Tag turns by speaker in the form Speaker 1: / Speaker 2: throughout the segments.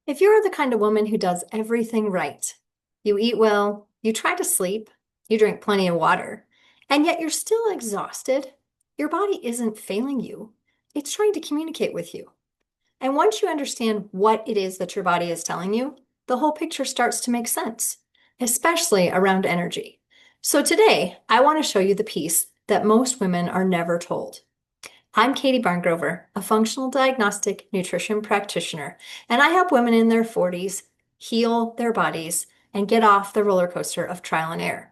Speaker 1: If you're the kind of woman who does everything right, you eat well, you try to sleep, you drink plenty of water, and yet you're still exhausted, your body isn't failing you. It's trying to communicate with you. And once you understand what it is that your body is telling you, the whole picture starts to make sense, especially around energy. So today, I want to show you the piece that most women are never told. I'm Katie Barngrover, a functional diagnostic nutrition practitioner, and I help women in their 40s heal their bodies and get off the roller coaster of trial and error.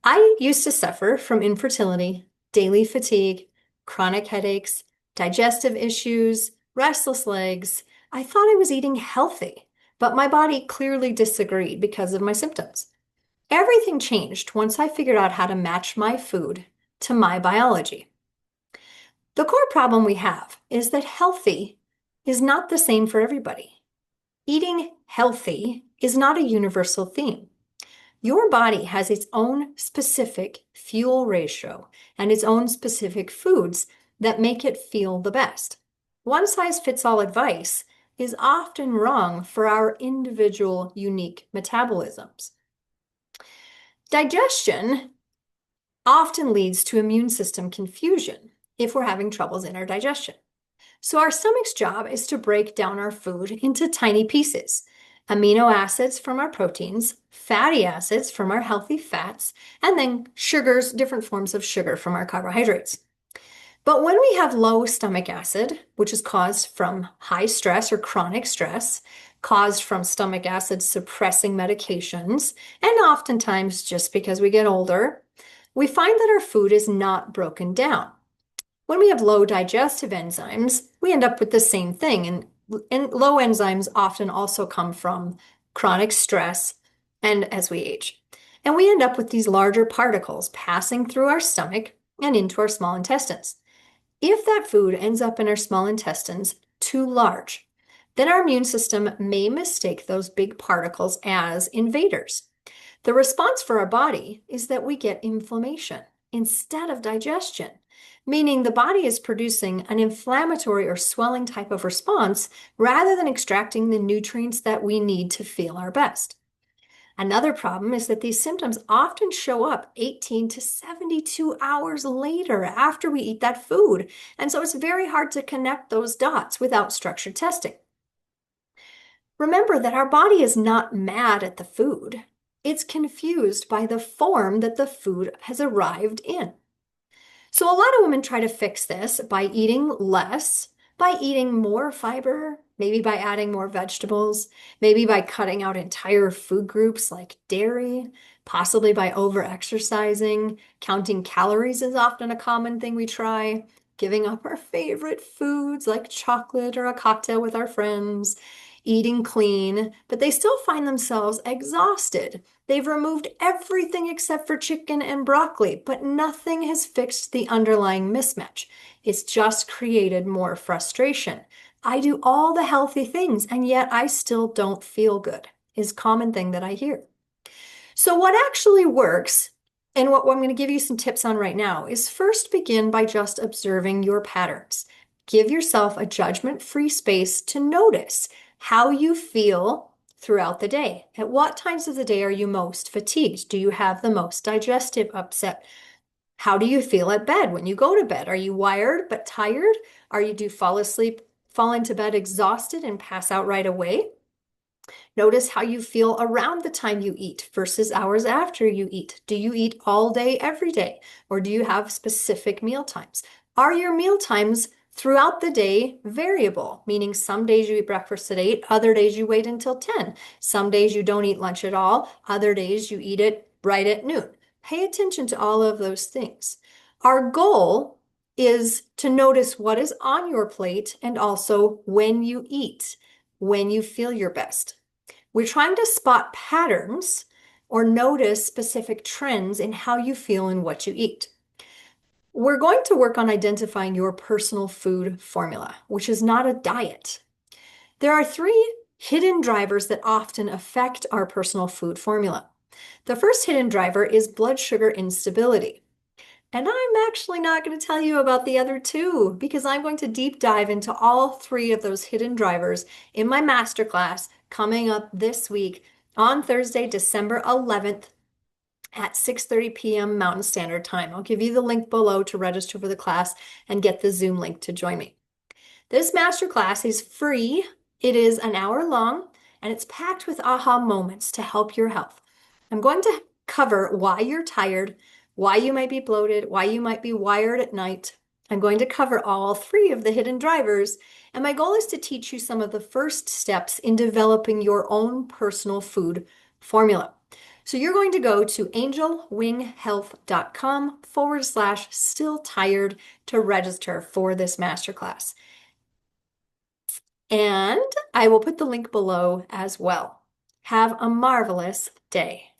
Speaker 1: I used to suffer from infertility, daily fatigue, chronic headaches, digestive issues, restless legs. I thought I was eating healthy, but my body clearly disagreed because of my symptoms. Everything changed once I figured out how to match my food to my biology. The core problem we have is that healthy is not the same for everybody. Eating healthy is not a universal theme. Your body has its own specific fuel ratio and its own specific foods that make it feel the best. One size fits all advice is often wrong for our individual unique metabolisms. Digestion often leads to immune system confusion if we're having troubles in our digestion. So our stomach's job is to break down our food into tiny pieces. Amino acids from our proteins, fatty acids from our healthy fats, and then sugars, different forms of sugar from our carbohydrates. But when we have low stomach acid, which is caused from high stress or chronic stress, caused from stomach acid suppressing medications, and oftentimes just because we get older, we find that our food is not broken down. When we have low digestive enzymes, we end up with the same thing. And low enzymes often also come from chronic stress and as we age. And we end up with these larger particles passing through our stomach and into our small intestines. If that food ends up in our small intestines too large, then our immune system may mistake those big particles as invaders. The response for our body is that we get inflammation instead of digestion, meaning the body is producing an inflammatory or swelling type of response rather than extracting the nutrients that we need to feel our best. Another problem is that these symptoms often show up 18 to 72 hours later after we eat that food. And so it's very hard to connect those dots without structured testing. Remember that our body is not mad at the food. It's confused by the form that the food has arrived in. So a lot of women try to fix this by eating less, by eating more fiber, maybe by adding more vegetables, maybe by cutting out entire food groups like dairy, possibly by over-exercising. Counting calories is often a common thing we try, giving up our favorite foods like chocolate or a cocktail with our friends, eating clean, but they still find themselves exhausted. They've removed everything except for chicken and broccoli, but nothing has fixed the underlying mismatch. It's just created more frustration. I do all the healthy things, and yet I still don't feel good, is a common thing that I hear. So what actually works, and what I'm going to give you some tips on right now, is first begin by just observing your patterns. Give yourself a judgment-free space to notice how you feel throughout the day. At what times of the day are you most fatigued? Do you have the most digestive upset? How do you feel at bed when you go to bed? Are you wired but tired? Do you fall asleep, fall into bed exhausted and pass out right away? Notice how you feel around the time you eat versus hours after you eat. Do you eat all day, every day? Or do you have specific meal times? Are your meal times throughout the day variable, meaning some days you eat breakfast at 8, other days you wait until 10. Some days you don't eat lunch at all, other days you eat it right at noon. Pay attention to all of those things. Our goal is to notice what is on your plate and also when you eat, when you feel your best. We're trying to spot patterns or notice specific trends in how you feel and what you eat. We're going to work on identifying your personal food formula, which is not a diet. There are 3 hidden drivers that often affect our personal food formula. The first hidden driver is blood sugar instability. And I'm actually not going to tell you about the other two because I'm going to deep dive into all three of those hidden drivers in my masterclass coming up this week on Thursday, December 11th at 6:30 p.m. Mountain Standard Time. I'll give you the link below to register for the class and get the Zoom link to join me. This masterclass is free. It is an hour long and it's packed with aha moments to help your health. I'm going to cover why you're tired, why you might be bloated, why you might be wired at night. I'm going to cover all three of the hidden drivers, and my goal is to teach you some of the first steps in developing your own personal food formula. So you're going to go to angelwinghealth.com/still tired to register for this masterclass. And I will put the link below as well. Have a marvelous day.